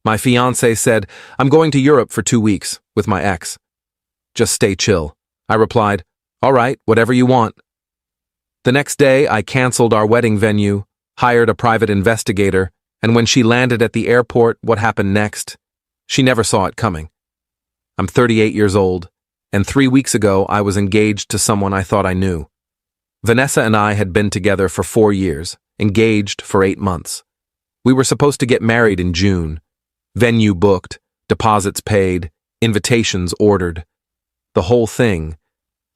My fiancé said, "I'm going to Europe for 2 weeks with my ex." "Just stay chill." I replied, "All right, whatever you want." The next day, I canceled our wedding venue, hired a private investigator, and when she landed at the airport, what happened next? She never saw it coming. I'm 38 years old, and 3 weeks ago I was engaged to someone I thought I knew. Vanessa and I had been together for 4 years, engaged for 8 months. We were supposed to get married in June. Venue booked, deposits paid, invitations ordered. The whole thing.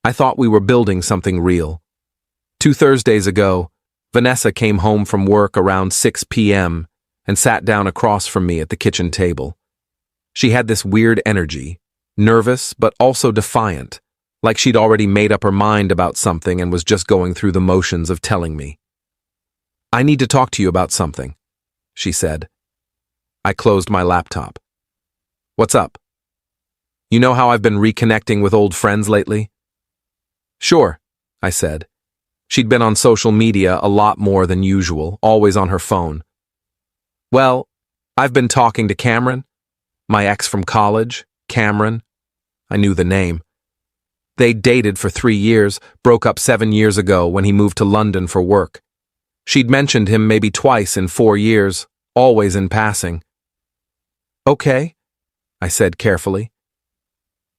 I thought we were building something real. 2 Thursdays ago, Vanessa came home from work around 6 p.m. and sat down across from me at the kitchen table. She had this weird energy, nervous but also defiant, like she'd already made up her mind about something and was just going through the motions of telling me. "I need to talk to you about something," she said. I closed my laptop. "What's up?" "You know how I've been reconnecting with old friends lately?" "Sure," I said. She'd been on social media a lot more than usual, always on her phone. "Well, I've been talking to Cameron, my ex from college, Cameron." I knew the name. They dated for 3 years, broke up 7 years ago when he moved to London for work. She'd mentioned him maybe twice in 4 years, always in passing. "Okay," I said carefully.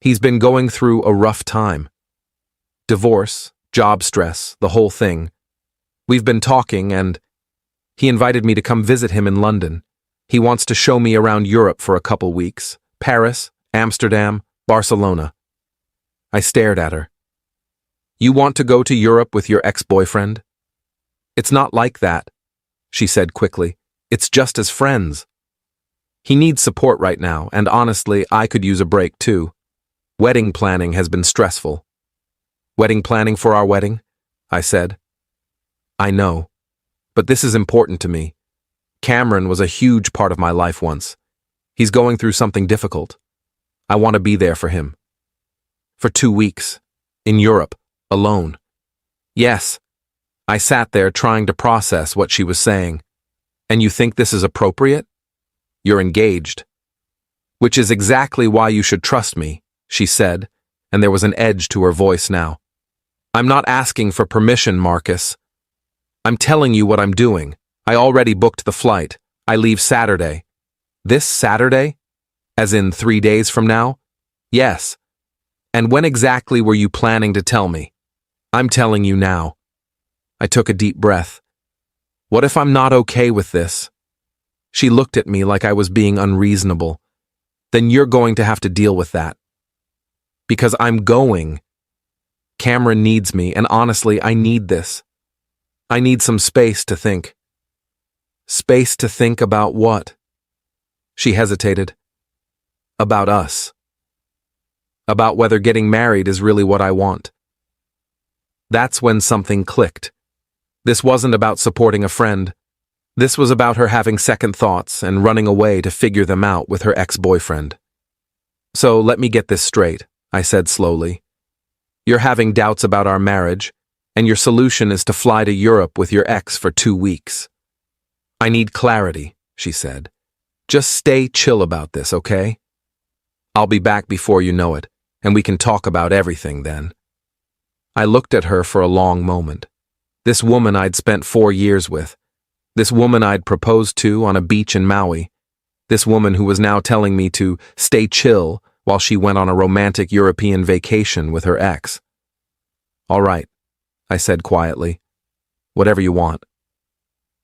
"He's been going through a rough time. Divorce, job stress, the whole thing. We've been talking and he invited me to come visit him in London. He wants to show me around Europe for a couple weeks. Paris, Amsterdam, Barcelona." I stared at her. "You want to go to Europe with your ex-boyfriend?" "It's not like that," she said quickly. "It's just as friends. He needs support right now, and honestly, I could use a break too. Wedding planning has been stressful." "Wedding planning for our wedding?" I said. "I know, but this is important to me. Cameron was a huge part of my life once. He's going through something difficult. I want to be there for him. For 2 weeks, in Europe, alone." "Yes." I sat there trying to process what she was saying. "And you think this is appropriate? You're engaged." "Which is exactly why you should trust me," she said, and there was an edge to her voice now. "I'm not asking for permission, Marcus. I'm telling you what I'm doing. I already booked the flight. I leave Saturday." "This Saturday? As in 3 days from now?" "Yes." "And when exactly were you planning to tell me?" "I'm telling you now." I took a deep breath. "What if I'm not okay with this?" She looked at me like I was being unreasonable. "Then you're going to have to deal with that." "Because I'm going. Cameron needs me, and honestly, I need this. I need some space to think." "Space to think about what?" She hesitated. "About us. About whether getting married is really what I want." That's when something clicked. This wasn't about supporting a friend. This was about her having second thoughts and running away to figure them out with her ex-boyfriend. "So let me get this straight," I said slowly. "You're having doubts about our marriage, and your solution is to fly to Europe with your ex for 2 weeks. "I need clarity," she said. "Just stay chill about this, okay? I'll be back before you know it, and we can talk about everything then." I looked at her for a long moment. This woman I'd spent 4 years with. This woman I'd proposed to on a beach in Maui. This woman who was now telling me to stay chill while she went on a romantic European vacation with her ex. "All right," I said quietly. "Whatever you want."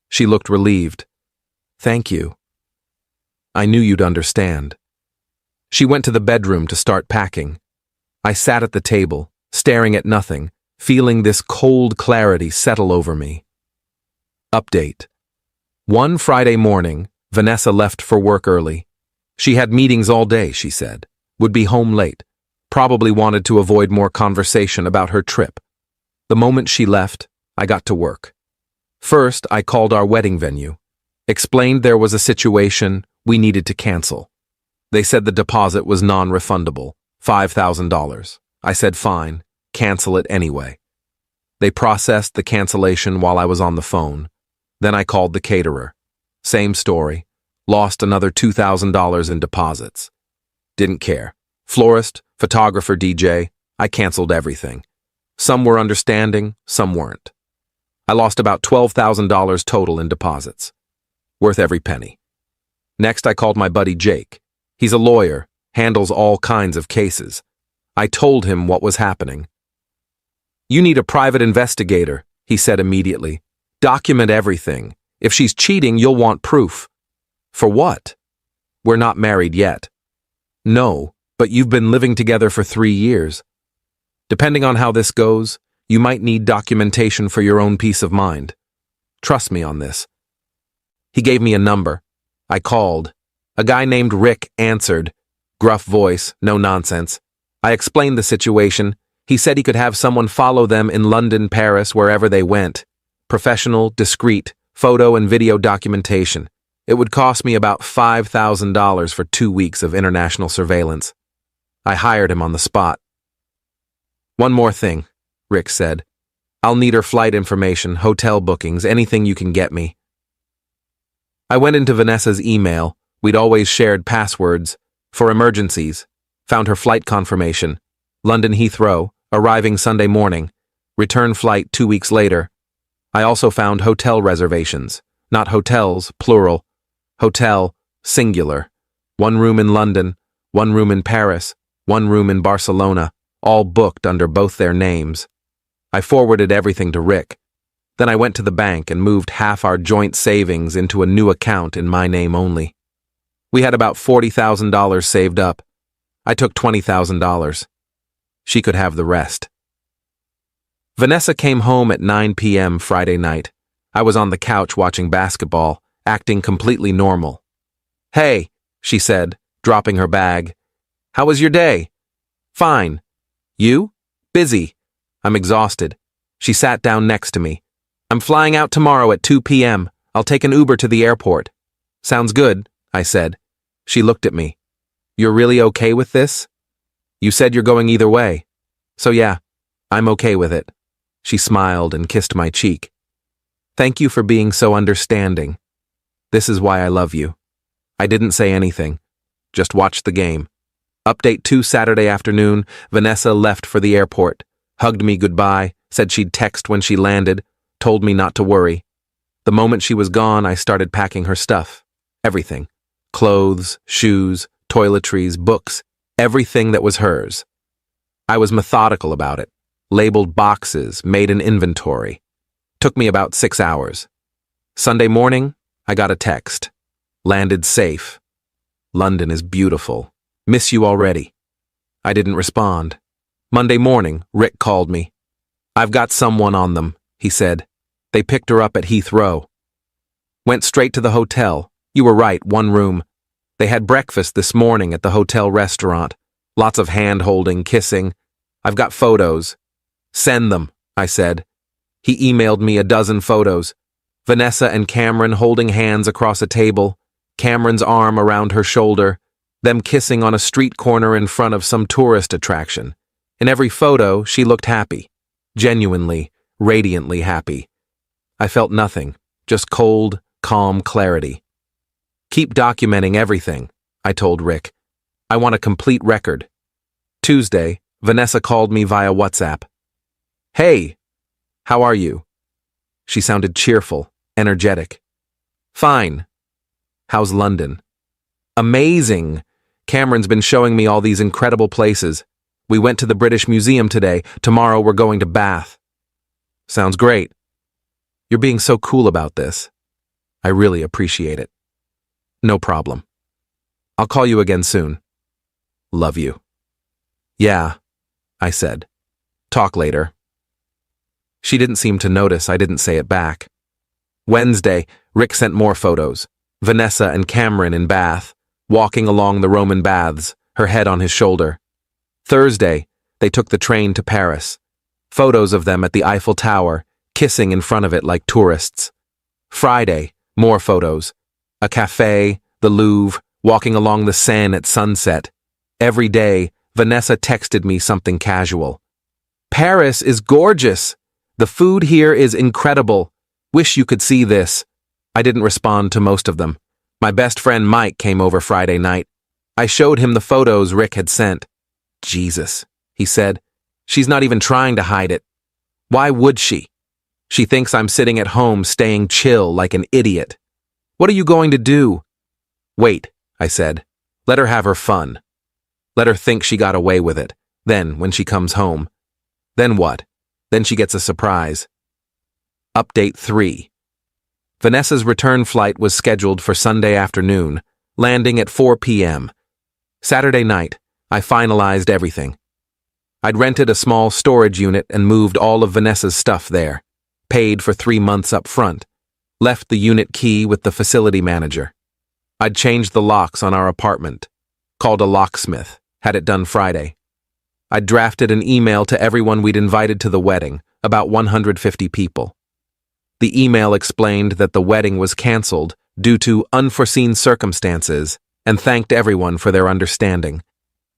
She looked relieved. "Thank you. I knew you'd understand." She went to the bedroom to start packing. I sat at the table, staring at nothing, feeling this cold clarity settle over me. Update. One Friday morning, Vanessa left for work early. She had meetings all day, she said, would be home late, probably wanted to avoid more conversation about her trip. The moment she left, I got to work. First, I called our wedding venue, explained there was a situation we needed to cancel. They said the deposit was non-refundable, $5,000. I said fine, cancel it anyway. They processed the cancellation while I was on the phone. Then I called the caterer. Same story. Lost another $2,000 in deposits. Didn't care. Florist, photographer, DJ, I canceled everything. Some were understanding, some weren't. I lost about $12,000 total in deposits. Worth every penny. Next, I called my buddy Jake. He's a lawyer, handles all kinds of cases. I told him what was happening. "You need a private investigator," he said immediately. "Document everything. If she's cheating, you'll want proof." "For what?" "We're not married yet." "No, but you've been living together for 3 years. Depending on how this goes, you might need documentation for your own peace of mind. Trust me on this." He gave me a number. I called. A guy named Rick answered. Gruff voice, no nonsense. I explained the situation. He said he could have someone follow them in London, Paris, wherever they went. Professional, discreet, photo and video documentation. It would cost me about $5,000 for 2 weeks of international surveillance. I hired him on the spot. "One more thing," Rick said. "I'll need her flight information, hotel bookings, anything you can get me." I went into Vanessa's email. We'd always shared passwords. For emergencies. Found her flight confirmation. London Heathrow, arriving Sunday morning. Return flight 2 weeks later. I also found hotel reservations. Not hotels, plural. Hotel, singular. 1 room in London, 1 room in Paris, 1 room in Barcelona, all booked under both their names. I forwarded everything to Rick. Then I went to the bank and moved half our joint savings into a new account in my name only. We had about $40,000 saved up. I took $20,000. She could have the rest. Vanessa came home at 9 p.m. Friday night. I was on the couch watching basketball, acting completely normal. "Hey," she said, dropping her bag. "How was your day?" "Fine." "You?" "Busy. I'm exhausted." She sat down next to me. "I'm flying out tomorrow at 2 p.m. I'll take an Uber to the airport." "Sounds good," I said. She looked at me. "You're really okay with this?" "You said you're going either way." "So yeah, I'm okay with it." She smiled and kissed my cheek. "Thank you for being so understanding. This is why I love you." I didn't say anything. Just watched the game. Update 2 Saturday afternoon, Vanessa left for the airport, hugged me goodbye, said she'd text when she landed, told me not to worry. The moment she was gone, I started packing her stuff. Everything. Clothes, shoes, toiletries, books, everything that was hers. I was methodical about it. Labeled boxes, made an inventory. Took me about 6 hours. Sunday morning, I got a text. Landed safe. London is beautiful. Miss you already. I didn't respond. Monday morning, Rick called me. "I've got someone on them," he said. "They picked her up at Heathrow." Went straight to the hotel. You were right, 1 room. They had breakfast this morning at the hotel restaurant. Lots of hand-holding, kissing. "I've got photos." "Send them," I said. He emailed me a dozen photos. Vanessa and Cameron holding hands across a table, Cameron's arm around her shoulder, them kissing on a street corner in front of some tourist attraction. In every photo, she looked happy. Genuinely, radiantly happy. I felt nothing, just cold, calm clarity. "Keep documenting everything," I told Rick. "I want a complete record." Tuesday, Vanessa called me via WhatsApp. "Hey, how are you?" She sounded cheerful, energetic. "Fine. How's London?" "Amazing. Cameron's been showing me all these incredible places. We went to the British Museum today. Tomorrow we're going to Bath." "Sounds great. You're being so cool about this. I really appreciate it." "No problem. I'll call you again soon. Love you." "Yeah," I said. "Talk later." She didn't seem to notice I didn't say it back. Wednesday, Rick sent more photos. Vanessa and Cameron in Bath, walking along the Roman baths, her head on his shoulder. Thursday, they took the train to Paris. Photos of them at the Eiffel Tower, kissing in front of it like tourists. Friday, more photos. A cafe, the Louvre, walking along the Seine at sunset. Every day, Vanessa texted me something casual. "Paris is gorgeous. The food here is incredible. Wish you could see this." I didn't respond to most of them. My best friend Mike came over Friday night. I showed him the photos Rick had sent. Jesus, he said. She's not even trying to hide it. Why would she? She thinks I'm sitting at home staying chill like an idiot. What are you going to do? Wait, I said. Let her have her fun. Let her think she got away with it. Then, when she comes home. Then what? Then she gets a surprise. Update 3. Vanessa's return flight was scheduled for Sunday afternoon, landing at 4 p.m. Saturday night, I finalized everything. I'd rented a small storage unit and moved all of Vanessa's stuff there, paid for 3 months up front, left the unit key with the facility manager. I'd changed the locks on our apartment, called a locksmith, had it done Friday. I'd drafted an email to everyone we'd invited to the wedding, about 150 people. The email explained that the wedding was canceled due to unforeseen circumstances and thanked everyone for their understanding.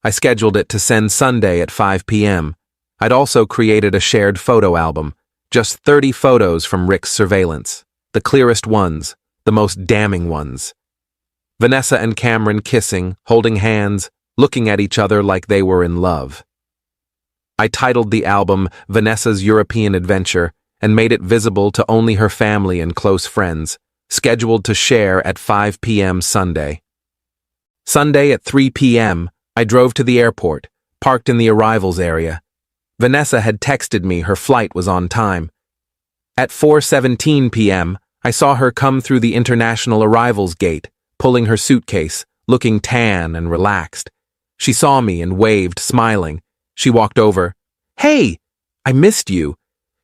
I scheduled it to send Sunday at 5 p.m. I'd also created a shared photo album, just 30 photos from Rick's surveillance, the clearest ones, the most damning ones. Vanessa and Cameron kissing, holding hands, looking at each other like they were in love. I titled the album Vanessa's European Adventure and made it visible to only her family and close friends, scheduled to share at 5 p.m. Sunday. Sunday at 3 p.m., I drove to the airport, parked in the arrivals area. Vanessa had texted me her flight was on time. At 4:17 p.m., I saw her come through the international arrivals gate, pulling her suitcase, looking tan and relaxed. She saw me and waved, smiling. She walked over. "Hey, I missed you."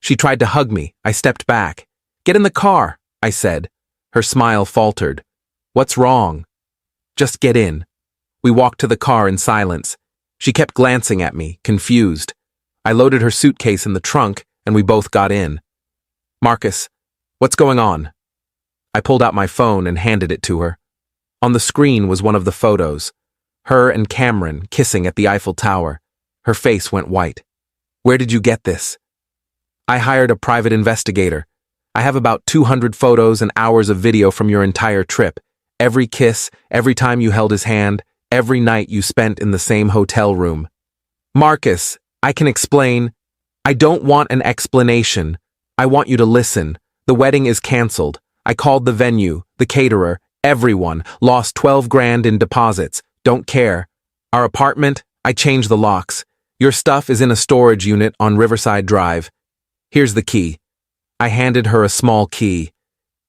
She tried to hug me. I stepped back. "Get in the car," I said. Her smile faltered. "What's wrong?" "Just get in." We walked to the car in silence. She kept glancing at me, confused. I loaded her suitcase in the trunk, and we both got in. "Marcus, what's going on?" I pulled out my phone and handed it to her. On the screen was one of the photos. Her and Cameron kissing at the Eiffel Tower. Her face went white. "Where did you get this?" "I hired a private investigator. I have about 200 photos and hours of video from your entire trip. Every kiss, every time you held his hand, every night you spent in the same hotel room." "Marcus, I can explain." "I don't want an explanation. I want you to listen. The wedding is canceled. I called the venue, the caterer, everyone, lost 12 grand in deposits. Don't care. Our apartment, I changed the locks. Your stuff is in a storage unit on Riverside Drive. Here's the key." I handed her a small key.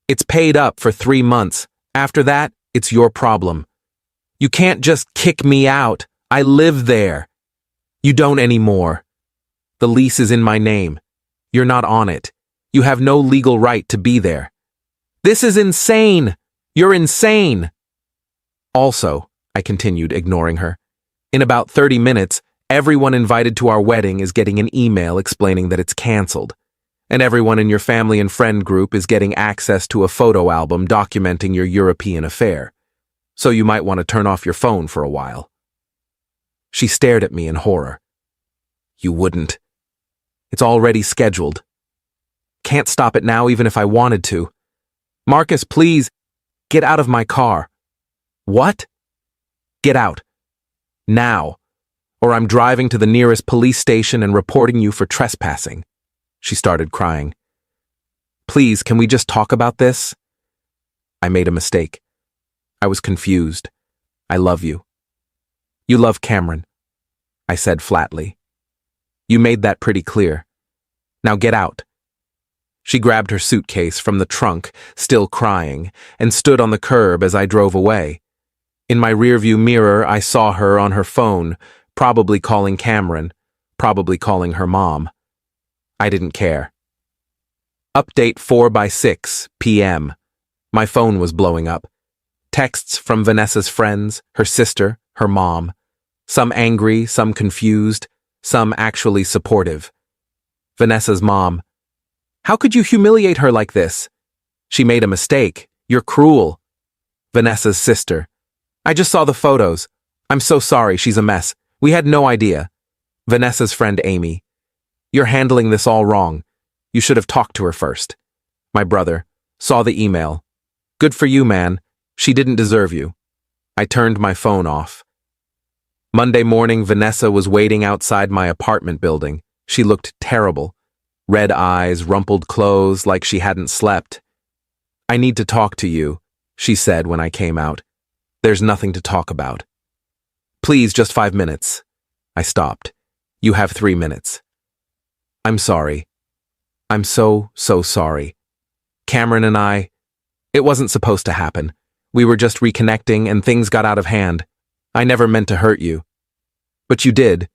"It's paid up for 3 months. After that, it's your problem. You can't just kick me out. I live there." "You don't anymore. The lease is in my name. You're not on it. You have no legal right to be there." "This is insane. You're insane." "Also," I continued, ignoring her, "in about 30 minutes, everyone invited to our wedding is getting an email explaining that it's canceled. And everyone in your family and friend group is getting access to a photo album documenting your European affair. So you might want to turn off your phone for a while." She stared at me in horror. "You wouldn't. It's already scheduled. Can't stop it now even if I wanted to. Marcus, please, get out of my car." "What?" "Get out. Now. Or I'm driving to the nearest police station and reporting you for trespassing." She started crying. "Please, can we just talk about this?" I made a mistake. I was confused. "I love you." "You love Cameron," I said flatly. "You made that pretty clear. Now get out." She grabbed her suitcase from the trunk, still crying, and stood on the curb as I drove away. In my rearview mirror, I saw her on her phone, probably calling Cameron, probably calling her mom. I didn't care. Update 4:06 p.m. My phone was blowing up. Texts from Vanessa's friends, her sister, her mom. Some angry, some confused, some actually supportive. Vanessa's mom. "How could you humiliate her like this? She made a mistake. You're cruel." Vanessa's sister. "I just saw the photos. I'm so sorry, she's a mess. We had no idea." Vanessa's friend Amy. "You're handling this all wrong. You should have talked to her first." My brother. "Saw the email. Good for you, man. She didn't deserve you. I turned my phone off. Monday morning, Vanessa was waiting outside my apartment building. She looked terrible. Red eyes, rumpled clothes, like she hadn't slept. "I need to talk to you," she said when I came out. "There's nothing to talk about." "Please, just 5 minutes." I stopped. "You have 3 minutes." "I'm sorry. I'm so sorry. Cameron and it wasn't supposed to happen. We were just reconnecting and things got out of hand. I never meant to hurt you." "But you did.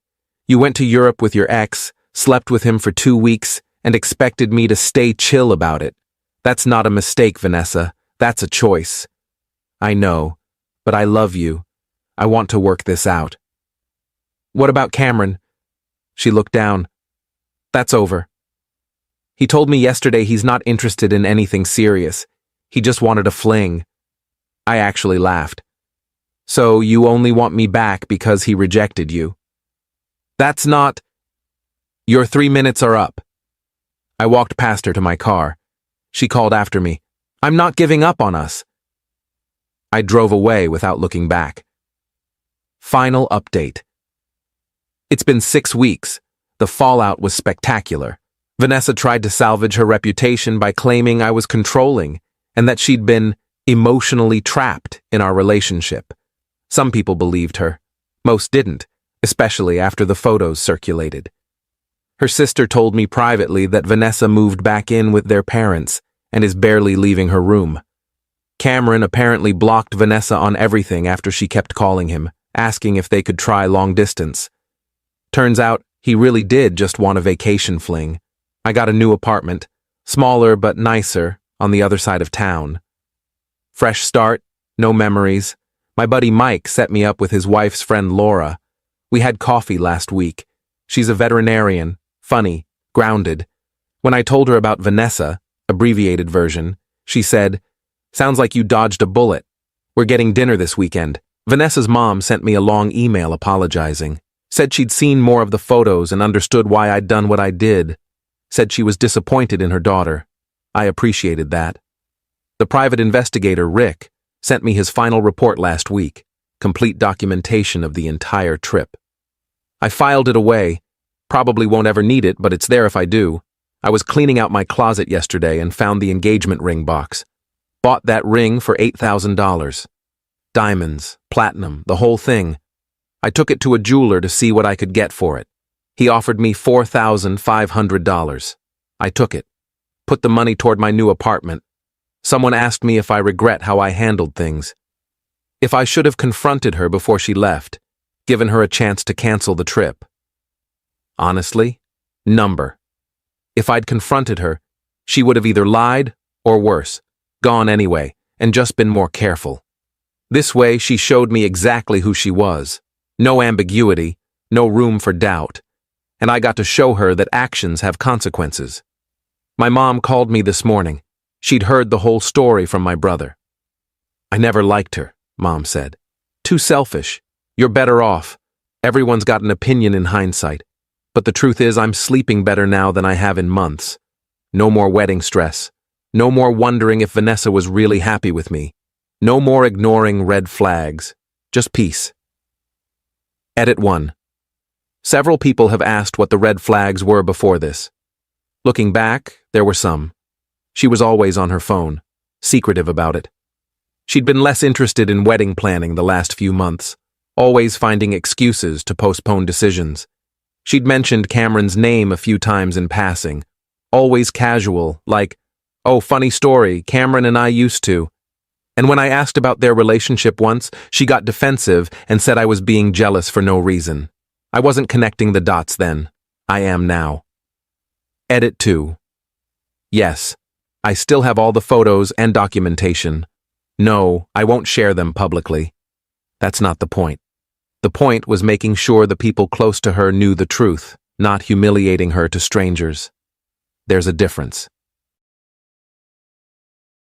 You went to Europe with your ex, slept with him for 2 weeks, and expected me to stay chill about it. That's not a mistake, Vanessa. That's a choice." "I know, but I love you. I want to work this out." "What about Cameron?" She looked down. "That's over. He told me yesterday he's not interested in anything serious. He just wanted a fling." I actually laughed. "So you only want me back because he rejected you?" "That's not—" "Your 3 minutes are up." I walked past her to my car. She called after me, "I'm not giving up on us." I drove away without looking back. Final update. It's been 6 weeks. The fallout was spectacular. Vanessa tried to salvage her reputation by claiming I was controlling and that she'd been emotionally trapped in our relationship. Some people believed her. Most didn't, especially after the photos circulated. Her sister told me privately that Vanessa moved back in with their parents and is barely leaving her room. Cameron apparently blocked Vanessa on everything after she kept calling him, asking if they could try long distance. Turns out he really did just want a vacation fling. I got a new apartment, smaller but nicer, on the other side of town. Fresh start, no memories. My buddy Mike set me up with his wife's friend Laura. We had coffee last week. She's a veterinarian, funny, grounded. When I told her about Vanessa, abbreviated version, she said, "Sounds like you dodged a bullet. We're getting dinner this weekend." Vanessa's mom sent me a long email apologizing. Said she'd seen more of the photos and understood why I'd done what I did. Said she was disappointed in her daughter. I appreciated that. The private investigator, Rick, sent me his final report last week, complete documentation of the entire trip. I filed it away. Probably won't ever need it, but it's there if I do. I was cleaning out my closet yesterday and found the engagement ring box. Bought that ring for $8,000. Diamonds, platinum, the whole thing. I took it to a jeweler to see what I could get for it. He offered me $4,500. I took it. Put the money toward my new apartment. Someone asked me if I regret how I handled things. If I should have confronted her before she left, given her a chance to cancel the trip. Honestly, number. If I'd confronted her, she would have either lied, or worse, gone anyway, and just been more careful. This way, she showed me exactly who she was. No ambiguity, no room for doubt. And I got to show her that actions have consequences. My mom called me this morning. She'd heard the whole story from my brother. "I never liked her," Mom said. "Too selfish. You're better off. Everyone's got an opinion in hindsight. But the truth is I'm sleeping better now than I have in months. No more wedding stress. No more wondering if Vanessa was really happy with me. No more ignoring red flags. Just peace." Edit 1. Several people have asked what the red flags were before this. Looking back, there were some. She was always on her phone, secretive about it. She'd been less interested in wedding planning the last few months, always finding excuses to postpone decisions. She'd mentioned Cameron's name a few times in passing, always casual, like, "Oh, funny story, Cameron and I used to." And when I asked about their relationship once, she got defensive and said I was being jealous for no reason. I wasn't connecting the dots then. I am now. Edit 2. Yes, I still have all the photos and documentation. No, I won't share them publicly. That's not the point. The point was making sure the people close to her knew the truth, not humiliating her to strangers. There's a difference.